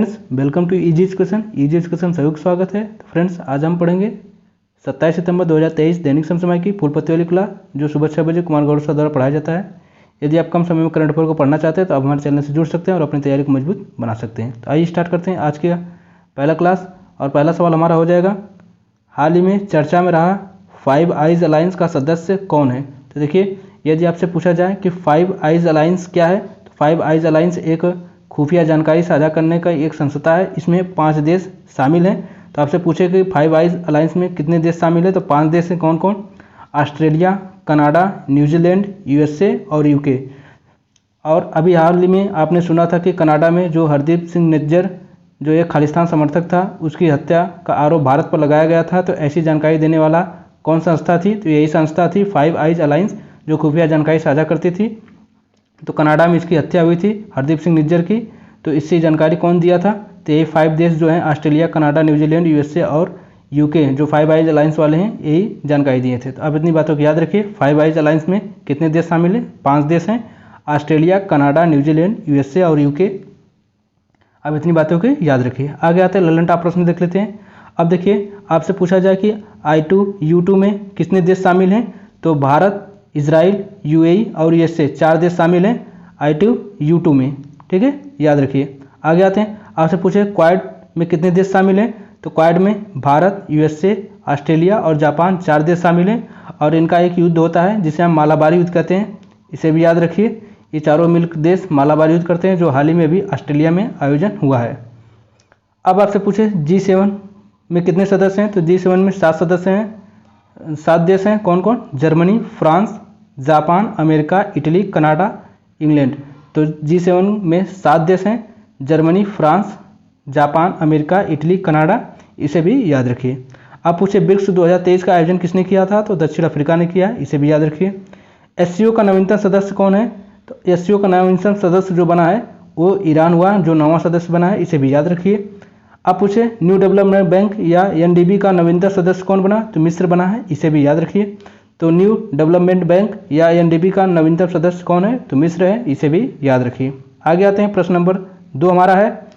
Friends welcome to easy education. Easy education सभी को स्वागत है। तो फ्रेंड्स आज हम पढ़ेंगे 27 सितंबर 2023 दैनिक समसमय की फुल पत्ती वाली क्लास जो सुबह 6 बजे कुमार गौरव सर द्वारा पढ़ाया जाता है। यदि आप कम समय में करंट अफेयर को पढ़ना चाहते हैं तो आप हमारे चैनल से जुड़ सकते हैं और अपनी तैयारी को मजबूत बना सकते हैं। तो आइए स्टार्ट करते हैं आज का पहला क्लास। और पहला सवाल हमारा हो जाएगा, हाल ही में चर्चा में रहा फाइव आइज अलायंस का सदस्य कौन है। तो देखिए, यदि आपसे पूछा जाए कि फाइव आइज अलायंस क्या है, तो फाइव आइज अलायंस एक खुफिया जानकारी साझा करने का एक संस्था है। इसमें 5 देश शामिल हैं। तो आपसे पूछे कि फाइव आइज अलायंस में कितने देश शामिल हैं, तो 5 देश हैं। कौन कौन? ऑस्ट्रेलिया, कनाडा, न्यूजीलैंड, यूएसए और यूके। और अभी हाल ही में आपने सुना था कि कनाडा में जो हरदीप सिंह निज्जर जो एक खालिस्तान समर्थक था, उसकी हत्या का आरोप भारत पर लगाया गया था। तो ऐसी जानकारी देने वाला कौन संस्था थी? तो यही संस्था थी फाइव आइज अलायंस, जो खुफिया जानकारी साझा करती थी। तो कनाडा में इसकी हत्या हुई थी हरदीप सिंह निज्जर की। तो इससे जानकारी कौन दिया था? तो ये 5 देश जो हैं ऑस्ट्रेलिया, कनाडा, न्यूजीलैंड, यूएसए और यूके, जो फाइव आइज अलायंस वाले हैं, यही जानकारी दिए थे। तो अब इतनी बातों को याद रखिए। फाइव आइज अलायंस में कितने देश शामिल हैं? 5 देश हैं, ऑस्ट्रेलिया, कनाडा, न्यूजीलैंड, यूएसए और यूके। अब इतनी बातों को याद रखिए। आगे आते हैं ललन टॉप प्रश्न देख लेते हैं। अब देखिए, आपसे पूछा जाए कि I2 U2 में कितने देश शामिल हैं, तो भारत, इजराइल, यूएई और यूएसए 4 देश शामिल हैं I2 U2 में। ठीक है, याद रखिए। आगे आते हैं, आपसे पूछे क्वाड में कितने देश शामिल हैं, तो क्वाड में भारत, यूएसए, ऑस्ट्रेलिया और जापान 4 देश शामिल हैं। और इनका एक युद्ध होता है जिसे हम मालाबार युद्ध कहते हैं, इसे भी याद रखिए। ये चारों मिलकर देश मालाबार युद्ध करते हैं, जो हाल ही में भी ऑस्ट्रेलिया में आयोजन हुआ है। अब आपसे पूछे G7 में कितने सदस्य हैं, तो G7 में 7 सदस्य हैं, 7 देश हैं। कौन कौन? Germany, France, Japan, America, Italy, Canada, England. तो G7 में 7 देश हैं, Germany, France, Japan, America, Italy, Canada. इसे भी याद रखिए। आप पूछे ब्रिक्स 2023 का आयोजन किसने किया था, तो दक्षिण अफ्रीका ने किया। इसे भी याद रखिए। एससीओ का नवीनतम सदस्य कौन है, तो एससीओ का नवीनतम सदस्य जो बना है वो ईरान हुआ, जो 9वां सदस्य बना है। इसे भी याद रखिए। आप पूछे न्यू डेवलपमेंट बैंक या एनडीबी का नवीनतम सदस्य कौन बना, तो मिस्र बना है। इसे भी याद रखिए। तो न्यू डेवलपमेंट बैंक या एनडीबी का नवीनतम सदस्य कौन है, तो मिस्र है। इसे भी याद रखिए। आगे आते हैं, प्रश्न नंबर 2 हमारा है,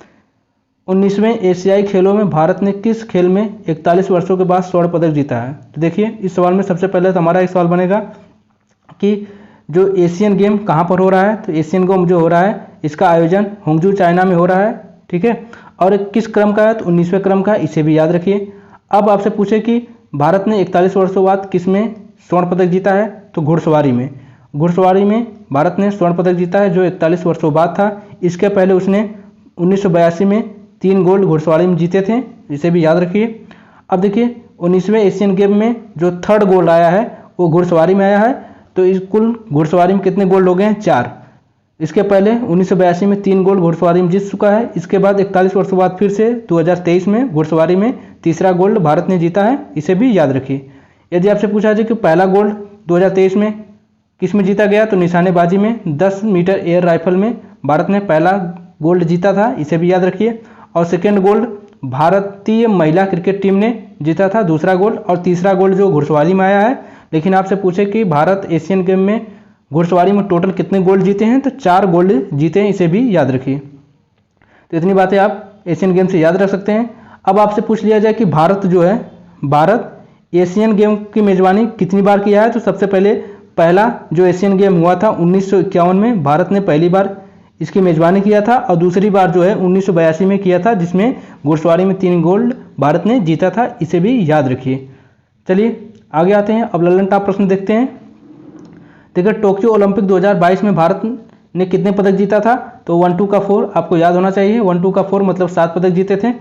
19वें एशियाई खेलों में भारत ने किस खेल में 41 वर्षों के बाद स्वर्ण पदक जीता है। तो देखिए, इस सवाल में सबसे पहले तो हमारा एक सवाल बनेगा कि जो एशियन गेम कहाँ पर हो रहा है, तो एशियन गेम जो हो रहा है इसका आयोजन होंगजू चाइना में हो रहा है। ठीक है, और किस क्रम का है, तो 19वें क्रम का। इसे भी याद रखिए। अब आपसे पूछे कि भारत ने 41 वर्षों बाद किस में स्वर्ण पदक जीता है, तो घुड़सवारी में। घुड़सवारी में भारत ने स्वर्ण पदक जीता है, जो 41 वर्षों बाद था। इसके पहले उसने 1982 में 3 गोल्ड घुड़सवारी में जीते थे। इसे भी याद रखिए। अब देखिए, 19वें एशियन गेम में जो 3rd गोल्ड आया है वो घुड़सवारी में आया है। तो इस कुल घुड़सवारी में कितने गोल्ड हो गए हैं? 4। इसके पहले 1982 में 3 गोल्ड घुड़सवारी में जीत चुका है। इसके बाद 41 वर्षों बाद फिर से 2023 में घुड़सवारी में तीसरा गोल्ड भारत ने जीता है। इसे भी याद रखिए। यदि आपसे पूछा जाए कि पहला गोल्ड 2023 में किस में जीता गया, तो निशानेबाजी में 10 मीटर एयर राइफल में भारत ने पहला गोल्ड जीता था। इसे भी याद रखिए। और सेकेंड गोल्ड भारतीय महिला क्रिकेट टीम ने जीता था, दूसरा गोल्ड। और तीसरा गोल्ड जो घुड़सवारी में आया है। लेकिन आपसे पूछे कि भारत एशियन गेम में घुड़सवारी में टोटल कितने गोल्ड जीते हैं, तो 4 गोल्ड जीते हैं। इसे भी याद रखिए। तो इतनी बातें आप एशियन गेम से याद रख सकते हैं। अब आपसे पूछ लिया जाए कि भारत जो है, भारत एशियन गेम की मेजबानी कितनी बार किया है, तो सबसे पहले पहला जो एशियन गेम हुआ था 1951 में भारत ने पहली बार इसकी मेजबानी किया था। और दूसरी बार जो है 1982 में किया था, जिसमें घुड़सवारी में 3 गोल्ड भारत ने जीता था। इसे भी याद रखिए। चलिए आगे आते हैं। अब ललन टॉप प्रश्न देखते हैं। देखिए, टोक्यो ओलंपिक 2022 में भारत ने कितने पदक जीता था, तो 1 2 का 4 आपको याद होना चाहिए। 1 2 का 4 मतलब 7 पदक जीते थे।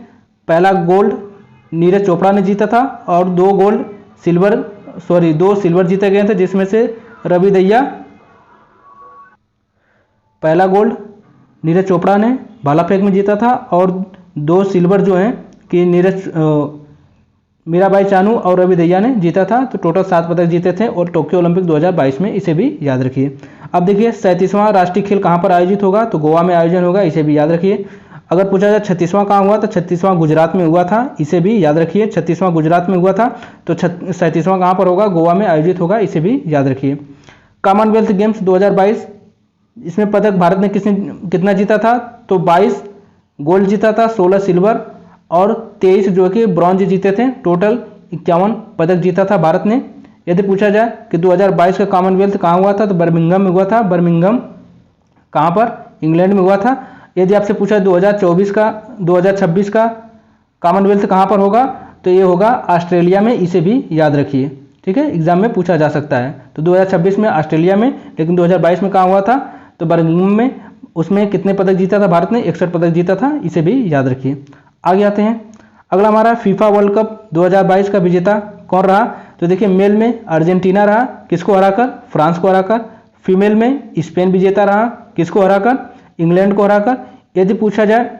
पहला गोल्ड नीरज चोपड़ा ने जीता था और 2 सिल्वर जीते गए थे, जिसमें से रवि दहिया। पहला गोल्ड नीरज चोपड़ा ने भाला फेंक में जीता था और 2 सिल्वर जो हैं कि मीराबाई चानू और रवि दहिया ने जीता था। तो टोटल 7 पदक जीते थे और टोक्यो ओलंपिक 2022 में। इसे भी याद रखिए। अब देखिए, 37वां राष्ट्रीय खेल कहाँ पर आयोजित होगा, तो गोवा में आयोजन होगा। इसे भी याद रखिए। अगर पूछा जाए 36वां कहाँ हुआ, तो 36वां गुजरात में हुआ था। इसे भी याद रखिए। 36वां गुजरात में हुआ था। तो 37वां कहाँ पर होगा, गोवा में आयोजित होगा। इसे भी याद रखिए। कॉमनवेल्थ गेम्स 2022, इसमें पदक भारत ने कितना जीता था, तो 22 गोल्ड जीता था, 16 सिल्वर और 23 जो कि ब्रॉन्ज जीते थे। टोटल 51 पदक जीता था भारत ने। यदि पूछा जाए कि 2022 का कॉमनवेल्थ कहाँ हुआ था, तो बर्मिंघम में हुआ था। बर्मिंघम कहाँ पर, इंग्लैंड में हुआ था। यदि आपसे पूछा 2026 का कॉमनवेल्थ कहाँ पर होगा, तो ये होगा ऑस्ट्रेलिया में, इसे भी याद रखिए। ठीक है, एग्जाम में पूछा जा सकता है। तो 2026 में ऑस्ट्रेलिया में, लेकिन 2022 में कहाँ हुआ था, तो बर्मिंघम में। उसमें कितने पदक जीता था भारत ने, 61 पदक जीता था, इसे भी याद रखिए। आगे आते हैं, अगला हमारा फीफा वर्ल्ड कप 2022 का विजेता कौन रहा, तो देखिए मेल में अर्जेंटीना रहा, किसको हराकर, फ्रांस को हराकर। फीमेल में स्पेन विजेता रहा, किसको हराकर, इंग्लैंड को हराकर। यदि पूछा जाए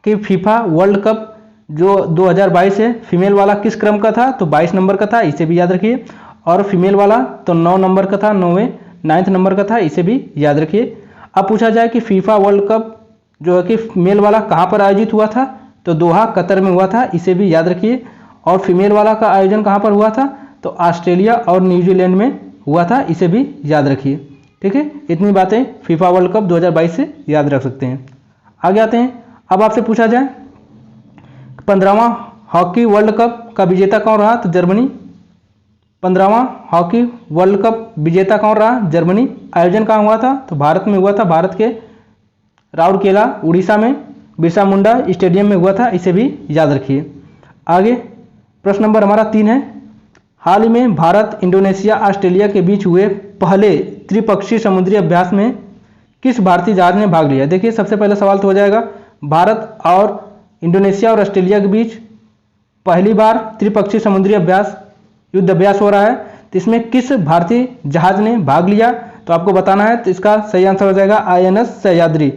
कि फीफा वर्ल्ड कप जो 2022 है फीमेल वाला किस क्रम का था, तो 22 नंबर का था, इसे भी याद रखिए। और फीमेल वाला तो 9 नंबर का था, 9 नंबर का था, इसे भी याद रखिए। अब पूछा जाए कि फीफा वर्ल्ड कप जो है कि मेल वाला कहाँ पर आयोजित हुआ था, तो दोहा कतर में हुआ था, इसे भी याद रखिए। और फीमेल वाला का आयोजन कहाँ पर हुआ था, तो ऑस्ट्रेलिया और न्यूजीलैंड में हुआ था, इसे भी याद रखिए। ठीक है, इतनी बातें फीफा वर्ल्ड कप 2022 से याद रख सकते हैं। आगे आते हैं, अब आपसे पूछा जाए 15वां हॉकी वर्ल्ड कप का विजेता कौन रहा, तो जर्मनी। 15वां हॉकी वर्ल्ड कप विजेता कौन रहा, जर्मनी। आयोजन कहाँ हुआ था, तो भारत में हुआ था, भारत के राउरकेला उड़ीसा में बिरसा मुंडा स्टेडियम में हुआ था, इसे भी याद रखिए। आगे प्रश्न नंबर हमारा 3 है, हाल ही में भारत, इंडोनेशिया, ऑस्ट्रेलिया के बीच हुए पहले त्रिपक्षीय समुद्री अभ्यास में किस भारतीय जहाज ने भाग लिया। देखिए सबसे पहला सवाल तो हो जाएगा, भारत और इंडोनेशिया और ऑस्ट्रेलिया के बीच पहली बार त्रिपक्षीय समुद्री अभ्यास, युद्ध अभ्यास हो रहा है, तो इसमें किस भारतीय जहाज ने भाग लिया, तो आपको बताना है। तो इसका सही आंसर हो जाएगा INS सह्याद्री।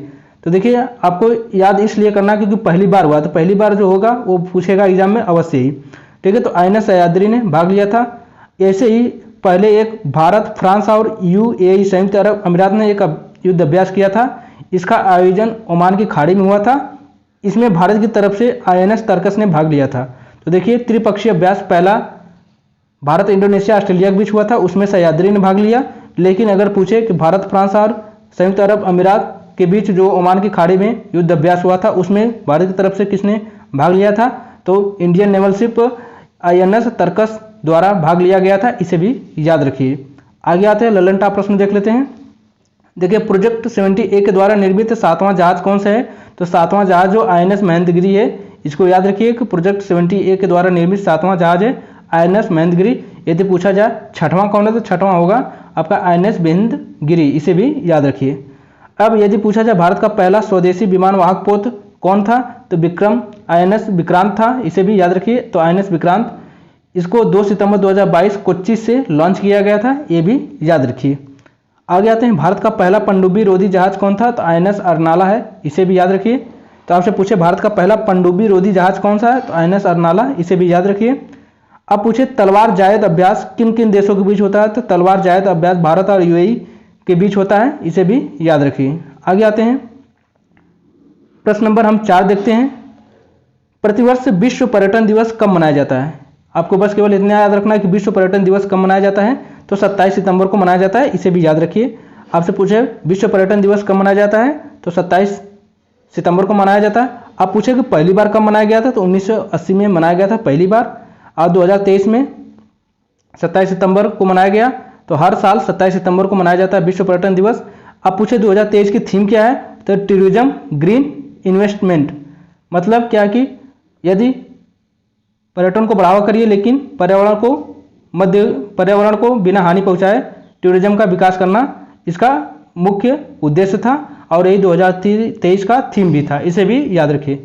तो देखिए आपको याद इसलिए करना क्योंकि पहली बार हुआ, तो पहली बार जो होगा वो पूछेगा एग्जाम में अवश्य ही। ठीक है, तो INS सह्याद्री ने भाग लिया था। ऐसे ही पहले एक भारत, फ्रांस और UAE संयुक्त अरब अमीरात ने एक युद्ध अभ्यास किया था। इसका आयोजन ओमान की खाड़ी में हुआ था। इसमें भारत की तरफ से INS तर्कस ने भाग लिया था। तो देखिए त्रिपक्षीय अभ्यास पहला भारत, इंडोनेशिया, ऑस्ट्रेलिया के बीच हुआ था, उसमें सह्याद्री ने भाग लिया। लेकिन अगर पूछे कि भारत, फ्रांस और संयुक्त अरब अमीरात के बीच जो ओमान की खाड़ी में युद्ध अभ्यास हुआ था, उसमें भारत की तरफ से किसने भाग लिया था, तो Indian naval ship INS Tarkash द्वारा भाग लिया गया था, इसे भी याद रखिए। आगे आते हैं, ललन टॉप प्रश्न देख लेते हैं। देखिए प्रोजेक्ट 70A के द्वारा निर्मित 7वां जहाज कौन सा है, तो 7वां जहाज जो INS महेंद्रगिरी है, इसको याद रखिए कि प्रोजेक्ट 70A के द्वारा निर्मित 7वां जहाज है INS महेंद्रगिरी। यदि पूछा जाए 6वां कौन है, तो 6वां होगा आपका INS महेंद्रगिरी, इसे भी याद रखिए। अब यदि पूछा जाए भारत का पहला स्वदेशी विमान वाहक पोत कौन था, तो विक्रम INS विक्रांत था, इसे भी याद रखिए। तो INS विक्रांत, इसको 2 सितंबर 2022 कोच्चि से लॉन्च किया गया था, ये भी याद रखिए। आगे आते हैं, भारत का पहला पनडुब्बी रोधी जहाज कौन था, तो INS अर्नाला है, इसे भी याद रखिए। तो आपसे पूछे भारत का पहला पनडुब्बी रोधी जहाज कौन सा है, तो INS अर्नाला, इसे भी याद रखिए। अब पूछे तलवार जायद अभ्यास किन किन देशों के बीच होता है, तो तलवार जायद अभ्यास भारत और UAE के बीच होता है, इसे भी याद रखिए। आगे आते हैं, प्रश्न नंबर हम 4 देखते हैं, प्रतिवर्ष विश्व पर्यटन दिवस कब मनाया जाता है। आपको बस केवल इतना याद रखना है कि विश्व पर्यटन दिवस कब मनाया जाता है, तो 27 सितंबर को मनाया जाता है, इसे भी याद रखिए। आपसे पूछे विश्व पर्यटन दिवस कब मनाया जाता है, तो 27 सितंबर को मनाया जाता है। आप पूछे कि पहली बार कब मनाया गया था, तो 1980 में मनाया गया था पहली बार, और 2023 में 27 सितंबर को मनाया गया। तो हर साल 27 सितंबर को मनाया जाता है विश्व पर्यटन दिवस। अब पूछे 2023 की थीम क्या है, तो टूरिज्म ग्रीन इन्वेस्टमेंट, मतलब क्या कि यदि पर्यटन को बढ़ावा करिए लेकिन पर्यावरण को बिना हानि पहुंचाए टूरिज्म का विकास करना इसका मुख्य उद्देश्य था, और यही 2023 का थीम भी था, इसे भी याद रखिए।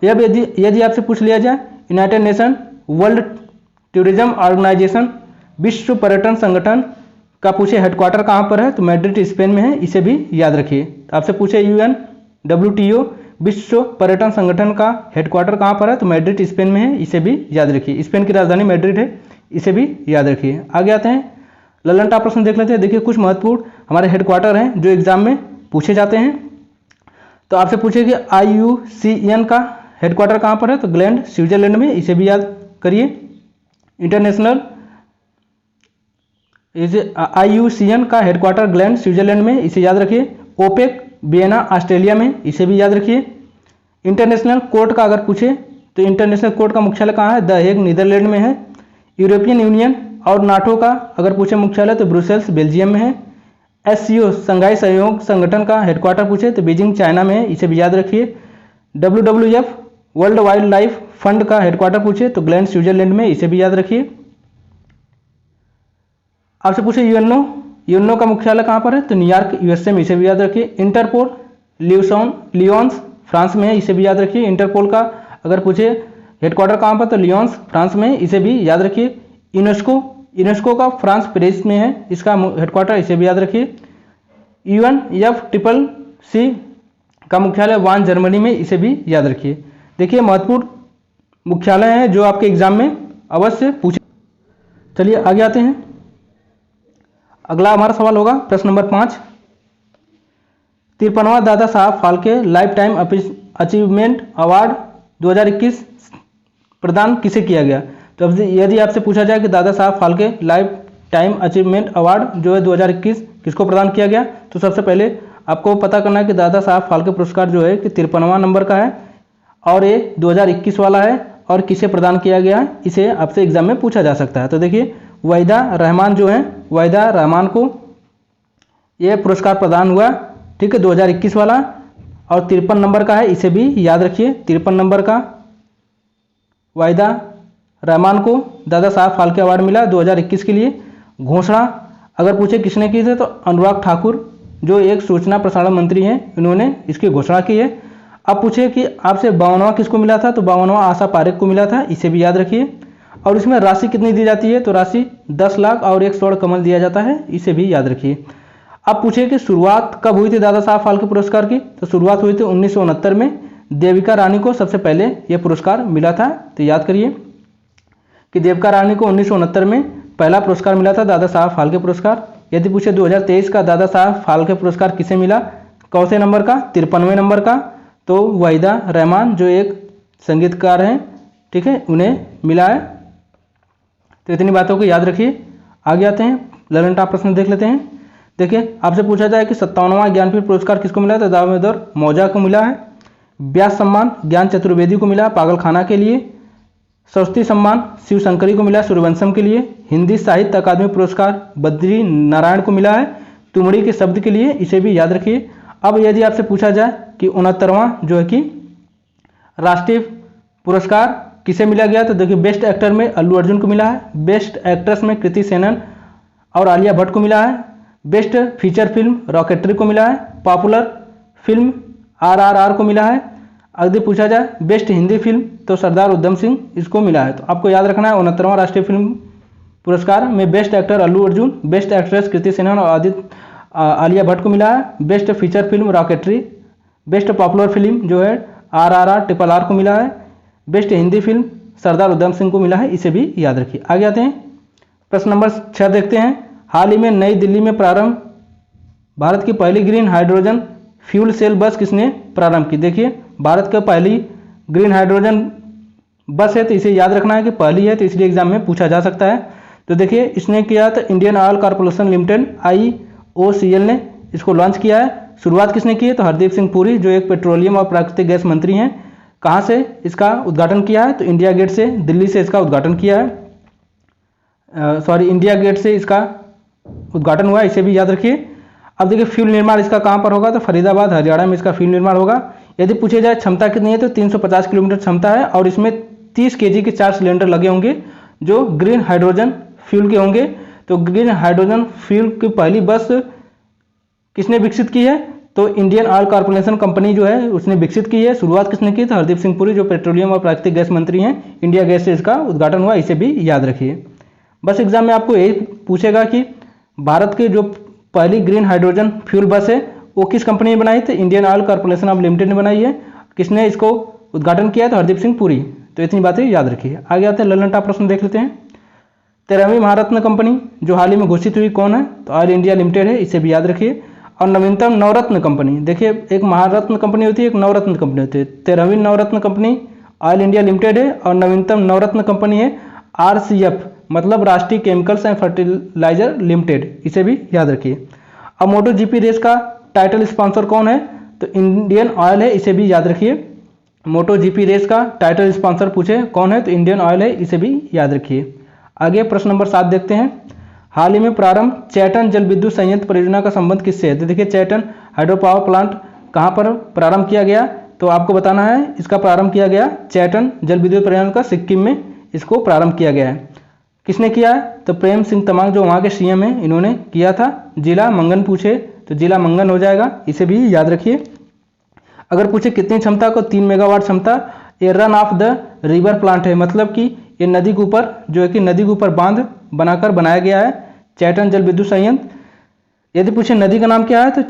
अब यदि आपसे पूछ लिया जाए United Nation World Tourism Organization, विश्व पर्यटन संगठन का पूछे हेडक्वार्टर कहाँ पर है, तो मैड्रिड स्पेन में है, इसे भी याद रखिए। आपसे पूछे UNWTO विश्व पर्यटन संगठन का हेडक्वार्टर कहाँ पर है, तो मैड्रिड स्पेन में है, इसे भी याद रखिए। स्पेन की राजधानी मैड्रिड है, इसे भी याद रखिए। आगे आते हैं, ललन टॉप प्रश्न देख लेते हैं। देखिए कुछ महत्वपूर्ण हमारे हेडक्वार्टर हैं जो एग्जाम में पूछे जाते हैं। तो आपसे पूछे कि IUCN का हेडक्वार्टर कहाँ पर है, तो ग्लैंड स्विट्जरलैंड में, इसे भी याद करिए। इंटरनेशनल IUCN का हेडक्वार्टर ग्लैंड स्विट्जरलैंड में, इसे याद रखिए। ओपेक वियना ऑस्ट्रेलिया में, इसे भी याद रखिए। इंटरनेशनल कोर्ट का अगर पूछे तो इंटरनेशनल कोर्ट का मुख्यालय कहाँ है? द हेग नीदरलैंड में है। यूरोपियन यूनियन और नाटो का अगर पूछे मुख्यालय तो ब्रुसेल्स बेल्जियम में है। SCO संघाई सहयोग संगठन का हेडक्वार्टर पूछे तो बीजिंग चाइना में है, इसे भी याद रखिए। WWF world wild life fund का हेडक्वार्टर पूछे तो ग्लैंड स्विट्जरलैंड में, इसे भी याद रखिए। आपसे पूछे यूएनओ का मुख्यालय कहाँ पर है? तो न्यूयॉर्क USA में, इसे भी याद रखिए। इंटरपोल लियोन्स फ्रांस में है, इसे भी याद रखिए। इंटरपोल का अगर पूछे हेडक्वार्टर कहाँ पर तो लियोन्स फ्रांस में, इसे भी याद रखिए। यूनेस्को का फ्रांस पेरिस में है इसका हेडक्वार्टर, इसे भी याद रखिए। UNFCCC का मुख्यालय वान जर्मनी में, इसे भी याद रखिए। देखिए महत्वपूर्ण मुख्यालय हैं जो आपके एग्जाम में अवश्य पूछे। चलिए आगे आते हैं। अगला हमारा सवाल होगा प्रश्न number 5। 53वां Dada Saheb Phalke life time achievement award 2021 प्रदान किसे किया गया? तो यदि आपसे पूछा जाए कि Dada Saheb Phalke life time achievement award जो है 2021 किसको प्रदान किया गया, तो सबसे पहले आपको पता करना है कि दादा साहब फाल्के पुरस्कार जो है कि 53वां नंबर का है और ये 2021 वाला है और किसे प्रदान किया गया है, इसे आपसे एग्जाम में पूछा जा सकता है। तो देखिए वहीदा रहमान जो है, वहीदा रहमान को ये पुरस्कार प्रदान हुआ, ठीक है, 2021 वाला और 53 नंबर का है, इसे भी याद रखिए। 53 नंबर का वहीदा रहमान को दादा साहब फाल्के अवार्ड मिला 2021 के लिए। घोषणा अगर पूछे किसने की थे तो अनुराग ठाकुर जो एक सूचना प्रसारण मंत्री हैं, इन्होंने इसकी घोषणा की है। अब पूछे कि आपसे 52वां किसको मिला था, तो 52वां आशा पारेख को मिला था, इसे भी याद रखिए। और इसमें राशि कितनी दी जाती है, तो राशि 10 लाख और एक स्वर्ण कमल दिया जाता है, इसे भी याद रखिए। अब पूछे कि शुरुआत कब हुई थी दादा साहब फाल्के पुरस्कार की, तो शुरुआत हुई थी 1969 में। देविका रानी को सबसे पहले यह पुरस्कार मिला था, तो याद करिए कि देविका रानी को 1969 में पहला पुरस्कार मिला था दादा साहब फाल्के पुरस्कार। यदि पूछे 2023 का दादा साहब फाल्के पुरस्कार किसे मिला, कौन से नंबर का, 53वें नंबर का, तो वहीदा रहमान जो एक संगीतकार हैं, ठीक है, उन्हें मिला है। तो इतनी बातों को याद रखिए। आगे आते हैं, ललन टॉप प्रश्न देख लेते हैं। देखिए आपसे पूछा जाए कि 57वां ज्ञानपीठ पुरस्कार किसको मिला, तो दामोदर मौजा को मिला है। व्यास सम्मान ज्ञान चतुर्वेदी को मिला पागलखाना के लिए। सरस्वती सम्मान शिव शंकरी को मिला सूर्यवंशम के लिए। हिंदी साहित्य अकादमी पुरस्कार बद्री नारायण को मिला है तुमड़ी के शब्द के लिए, इसे भी याद रखिए। अब यदि आपसे पूछा जाए कि 69वां जो है कि राष्ट्रीय पुरस्कार किसे मिला गया, तो देखिए बेस्ट एक्टर में अल्लू अर्जुन को मिला है। बेस्ट एक्ट्रेस में कृति सेनन और आलिया भट्ट को मिला है। बेस्ट फीचर फिल्म रॉकेटरी को मिला है। पॉपुलर फिल्म RRR को मिला है। यदि पूछा जाए बेस्ट हिंदी फिल्म तो सरदार उधम सिंह इसको मिला है। तो आपको याद रखना है 69वां राष्ट्रीय फिल्म पुरस्कार में best actor Allu Arjun, best actress Kriti Sanon और आलिया भट्ट को मिला है। Best feature film rocketry, best popular film जो है RRR को मिला है। बेस्ट हिंदी फिल्म सरदार उधम सिंह को मिला है, इसे भी याद रखिए। आगे आते हैं, प्रश्न नंबर 6 देखते हैं। हाल ही में नई दिल्ली में प्रारंभ भारत की पहली ग्रीन हाइड्रोजन फ्यूल सेल बस किसने प्रारंभ की? देखिए भारत की पहली ग्रीन हाइड्रोजन बस है, तो इसे याद रखना है कि पहली है, तो इसलिए एग्जाम में पूछा जा सकता है। तो देखिए इसने किया तो Indian oil corporation limited IOCL ने इसको लॉन्च किया है। शुरुआत किसने की है, तो हरदीप सिंह पुरी जो एक पेट्रोलियम और प्राकृतिक गैस मंत्री हैं। कहाँ से इसका उद्घाटन किया है, तो इंडिया गेट से, दिल्ली से इसका उद्घाटन किया है। इंडिया गेट से इसका उद्घाटन हुआ, इसे भी याद रखिए। अब देखिए फ्यूल निर्माण इसका कहाँ पर होगा, तो फरीदाबाद हरियाणा में इसका फ्यूल निर्माण होगा। यदि पूछे जाए क्षमता कितनी है, तो 350 किलोमीटर क्षमता है और इसमें 30 kg के 4 सिलेंडर लगे होंगे जो ग्रीन हाइड्रोजन फ्यूल के होंगे। तो ग्रीन हाइड्रोजन फ्यूल की पहली बस किसने विकसित की है, तो इंडियन ऑयल कॉर्पोरेशन कंपनी जो है उसने विकसित की है। शुरुआत किसने की, तो हरदीप सिंह पुरी जो पेट्रोलियम और प्राकृतिक गैस मंत्री हैं। इंडिया गैस से इसका उद्घाटन हुआ, इसे भी याद रखिए। बस एग्जाम में आपको यही पूछेगा कि भारत के जो पहली ग्रीन हाइड्रोजन फ्यूल बस है वो किस कंपनी ने बनाई, तो Indian oil corporation of limited ने बनाई है। किसने इसको उद्घाटन किया, तो हरदीप सिंह पुरी। तो इतनी बातें याद रखिए। आगे आते हैं, ललन टॉप प्रश्न देख लेते हैं। 13वीं महारत्न कंपनी जो हाल ही में घोषित हुई कौन है, तो ऑयल इंडिया लिमिटेड है, इसे भी याद रखिए। और नवीनतम नवरत्न कंपनी, देखिए एक महारत्न कंपनी होती है, एक नवरत्न कंपनी होती है। 13वीं नवरत्न कंपनी ऑयल इंडिया लिमिटेड है और नवीनतम नवरत्न कंपनी है RCF मतलब राष्ट्रीय केमिकल्स एंड फर्टिलाइजर लिमिटेड, इसे भी याद रखिए। अब MotoGP रेस का टाइटल स्पॉन्सर कौन है, तो इंडियन ऑयल है, इसे भी याद रखिए। मोटो जीपी रेस का टाइटल स्पॉन्सर पूछे कौन है, तो इंडियन ऑयल है, इसे भी याद रखिए। आगे प्रश्न नंबर 7 देखते हैं। हाल ही में प्रारंभ चैटन जल विद्युत संयंत्र परियोजना का संबंध किससे है? तो देखिए चैटन हाइड्रो पावर प्लांट कहाँ पर प्रारंभ किया गया, तो आपको बताना है इसका प्रारंभ किया गया चैटन जल विद्युत परियोजना का सिक्किम में इसको प्रारंभ किया गया है। किसने किया है? तो प्रेम सिंह तमांग जो वहाँ के सीएम हैं इन्होंने किया था। जिला मंगन पूछे तो जिला मंगन हो जाएगा, इसे भी याद रखिए। अगर पूछे कितनी क्षमता को, 3 मेगावाट क्षमता। ये run of the river plant है, मतलब कि ये नदी के ऊपर जो है कि नदी के ऊपर बांध बनाकर बनाया गया है चैटन जल विद्युत संयंत्र। यदि पूछे नदी का नाम क्या है, तो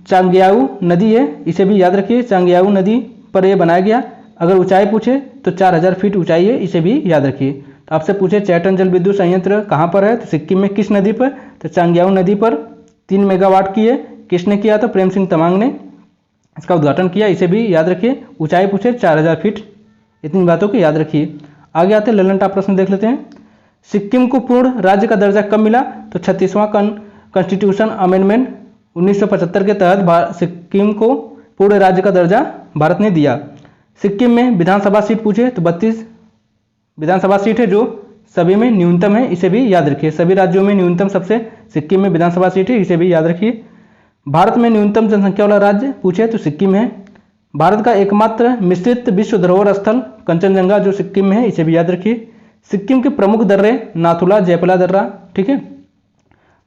चांग्याऊ नदी है, इसे भी याद रखिए। चांग्याऊ नदी पर यह बनाया गया। अगर ऊंचाई पूछे तो 4000 फीट ऊंचाई है, इसे भी याद रखिए। तो आपसे पूछे चैटन जल विद्युत संयंत्र कहाँ पर है, तो सिक्किम में किस नदी पर, तो चांग्याऊ नदी पर 3 मेगावाट की है। किसने किया? तो प्रेम सिंह तमांग ने इसका उद्घाटन किया, इसे भी याद रखिए। ऊंचाई पूछे 4000 फीट, इतनी बातों को याद रखिए। आगे आते हैं ललन टॉप प्रश्न देख लेते हैं। सिक्किम को पूर्ण राज्य का दर्जा कब मिला? तो 36वां कॉन्स्टिट्यूशन अमेंडमेंट 1975 के तहत सिक्किम को पूर्ण राज्य का दर्जा भारत ने दिया। सिक्किम में विधानसभा सीट पूछे तो 32 विधानसभा सीट है, जो सभी में न्यूनतम है, इसे भी याद रखिए। सभी राज्यों में न्यूनतम सबसे सिक्किम में विधानसभा सीट है, इसे भी याद रखिए। भारत में न्यूनतम जनसंख्या वाला राज्य पूछे तो सिक्किम है। भारत का एकमात्र मिश्रित विश्व धरोहर स्थल कंचनजंगा जो सिक्किम में है, इसे भी याद रखिए। सिक्किम के प्रमुख दर्रे नाथुला जेपला दर्रा, ठीक है,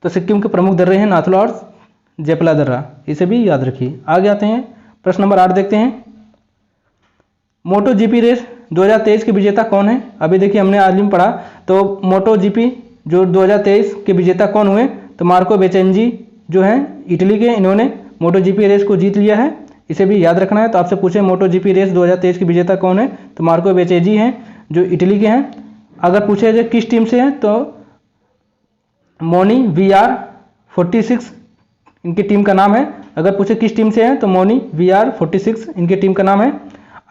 तो सिक्किम के प्रमुख दर्रे हैं नाथुला और जेपला दर्रा, इसे भी याद रखिए। आगे आते हैं प्रश्न नंबर 8 देखते हैं। मोटो जीपी रेस 2023 के विजेता कौन है? अभी देखिए हमने आज में पढ़ा, तो मोटो जीपी जो 2023 के विजेता कौन हुए, तो मार्को बेचेंजी जो हैं इटली के, इन्होंने मोटो जीपी रेस को जीत लिया है, इसे भी याद रखना है। तो आपसे पूछे मोटो जीपी रेस 2023 के विजेता कौन है, तो मार्को बेचेंजी हैं जो इटली के हैं। अगर पूछे जो किस टीम से हैं, तो मोनी VR46 इनकी टीम का नाम है। अगर पूछे किस टीम से हैं, तो मोनी VR46 इनकी टीम का नाम है।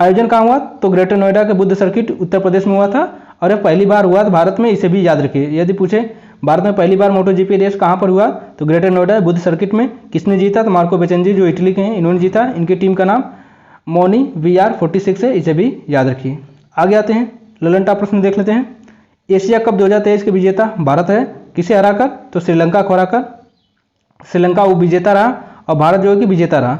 आयोजन कहाँ हुआ, तो ग्रेटर नोएडा के बुद्ध सर्किट उत्तर प्रदेश में हुआ था, और यह पहली बार हुआ था भारत में, इसे भी याद रखिए। यदि पूछे भारत में पहली बार मोटो जीपी रेस कहाँ पर हुआ, तो ग्रेटर नोएडा बुद्ध सर्किट में। किसने जीता, तो मार्को बेचेंजी जो इटली के हैं इन्होंने जीता। इनकी टीम का नाम मोनी VR46 है, इसे भी याद रखिए। आगे आते हैं ललन टॉप प्रश्न देख लेते हैं। एशिया कप 2023 के विजेता भारत है, किसे हराकर, तो श्रीलंका को हराकर। श्रीलंका वो विजेता रहा और भारत जो है कि विजेता रहा।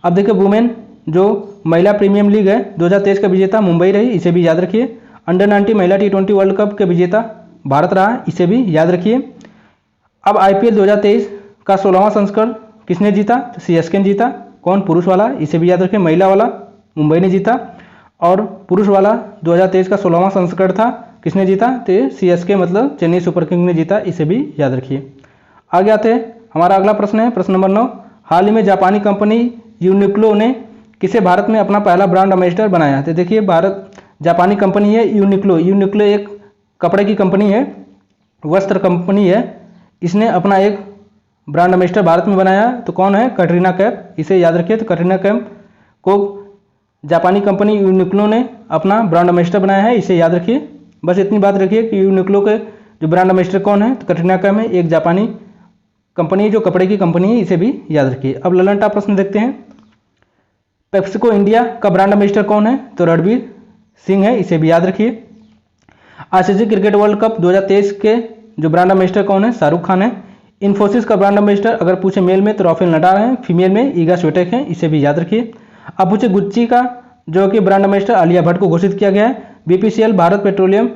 अब देखिए वुमेन जो महिला प्रीमियम लीग है 2023 का विजेता मुंबई रही, इसे भी याद रखिए। अंडर 90 महिला T20 वर्ल्ड कप के विजेता भारत रहा, इसे भी याद रखिए। अब IPL 2023 का 16वां संस्करण किसने जीता, तो CSK ने जीता। कौन, पुरुष वाला, इसे भी याद रखिए। महिला वाला मुंबई ने जीता, और पुरुष वाला 2023 का 16वां संस्करण था, किसने जीता, तो CSK मतलब चेन्नई सुपर किंग ने जीता, इसे भी याद रखिए। आगे आते हैं, हमारा अगला प्रश्न है प्रश्न नंबर 9। हाल ही में जापानी कंपनी यूनिक्लो ने किसे भारत में अपना पहला ब्रांड एम्बेसडर बनाया? तो देखिए भारत जापानी कंपनी है यूनिक्लो। यूनिक्लो एक कपड़े की कंपनी है, वस्त्र कंपनी है, इसने अपना एक ब्रांड एम्बेसडर भारत में बनाया। तो कौन है, कैटरीना कैफ, इसे याद रखिए। तो कैटरीना कैफ को जापानी कंपनी यूनिक्लो ने अपना ब्रांड एम्बेसडर बनाया है, इसे याद रखिए। बस इतनी बात रखिए कि यूनिक्लो के जो ब्रांड एम्बेसडर कौन है, तो कैटरीना कैफ में एक जापानी कंपनी जो कपड़े की कंपनी है, इसे भी याद रखिए। अब ललन टॉप प्रश्न देखते हैं। पेप्सिको इंडिया का ब्रांड एम्बेसडर कौन है, तो रणवीर सिंह है, इसे भी याद रखिए। ICC क्रिकेट वर्ल्ड कप 2023 के जो ब्रांड एम्बेसडर कौन है, शाहरुख खान है। इन्फोसिस का ब्रांड एम्बेसडर अगर पूछे मेल में तो राफेल नडाल है, फीमेल में ईगा स्विटेक है, इसे भी याद रखिए। अब पूछे गुच्ची का जो कि ब्रांड एम्बेसडर आलिया भट्ट को घोषित किया गया है। BPCL Bharat petroleum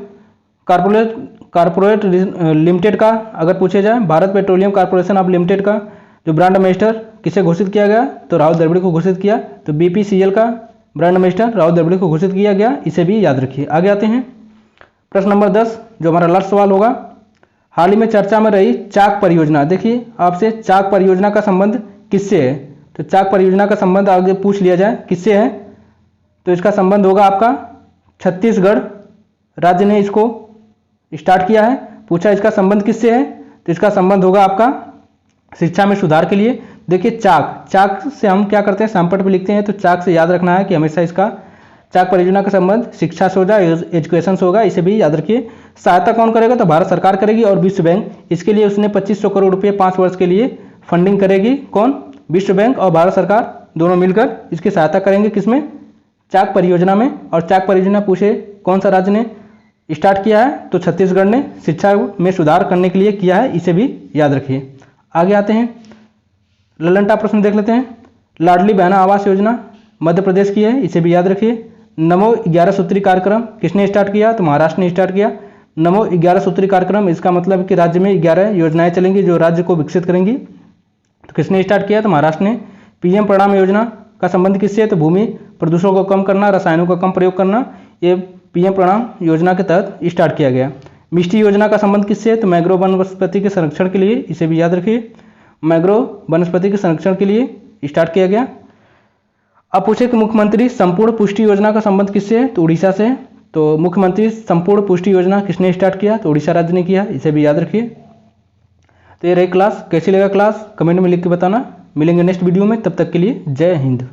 corporate limited का अगर पूछे जाए, Bharat petroleum corporation of limited का जो ब्रांड एम्बेसडर किसे घोषित किया गया, तो राहुल द्रविड़ को घोषित किया। तो BPCL का ब्रांड एम्बेसडर राहुल द्रविड़ को घोषित किया गया, इसे भी याद रखिए। आगे आते हैं प्रश्न नंबर 10 जो हमारा लास्ट सवाल होगा। हाल ही में चर्चा में रही चाक परियोजना, देखिए आपसे चाक परियोजना का संबंध किससे है, तो चाक परियोजना का संबंध आगे पूछ लिया जाए किससे है, तो इसका संबंध होगा आपका छत्तीसगढ़ राज्य ने इसको स्टार्ट किया है। पूछा इसका संबंध किससे है, तो इसका संबंध होगा आपका शिक्षा में सुधार के लिए। देखिए चाक से हम क्या करते हैं, सैमपट पे लिखते हैं, तो चाक से याद रखना है कि हमेशा इसका चाक परियोजना का संबंध शिक्षा से होगा, एजुकेशन से होगा, इसे भी याद रखिए। सहायता कौन करेगा, तो भारत सरकार करेगी और विश्व बैंक, इसके लिए उसने 2500 करोड़ रुपये 5 वर्ष के लिए फंडिंग करेगी। कौन, विश्व बैंक और भारत सरकार दोनों मिलकर इसकी सहायता करेंगे, किसमें, चाक परियोजना में, और चाक परियोजना पूछे कौन सा राज्य ने स्टार्ट किया है, तो छत्तीसगढ़ ने शिक्षा में सुधार करने के लिए किया है, इसे भी याद रखिए। आगे आते हैं, ललन टॉप प्रश्न देख लेते हैं। लाडली बहना आवास योजना मध्य प्रदेश की है, इसे भी याद रखिए। नमो 11 सूत्री कार्यक्रम किसने स्टार्ट किया, तो महाराष्ट्र ने स्टार्ट किया। नमो 11 सूत्री कार्यक्रम, इसका मतलब है कि राज्य में 11 योजनाएं चलेंगी जो राज्य को विकसित करेंगी। तो किसने स्टार्ट किया, तो महाराष्ट्र ने। पीएम प्रणाम योजना का संबंध किससे है, तो भूमि प्रदूषण को कम करना, रसायनों का कम प्रयोग करना, ये पीएम प्रणाम योजना के तहत स्टार्ट किया गया। मिष्टी योजना का संबंध किससे है, तो मैंग्रोव वनस्पति के संरक्षण के लिए, इसे भी याद रखिए। मैंग्रोव वनस्पति के संरक्षण के लिए स्टार्ट किया गया। अब पूछे कि मुख्यमंत्री संपूर्ण पुष्टि योजना का संबंध किससे है, तो उड़ीसा से। तो मुख्यमंत्री संपूर्ण पुष्टि योजना किसने स्टार्ट किया, तो उड़ीसा राज्य ने किया, इसे भी याद रखिए। तो ये रही क्लास, कैसी लगा क्लास कमेंट में लिख के बताना। मिलेंगे नेक्स्ट वीडियो में, तब तक के लिए जय हिंद।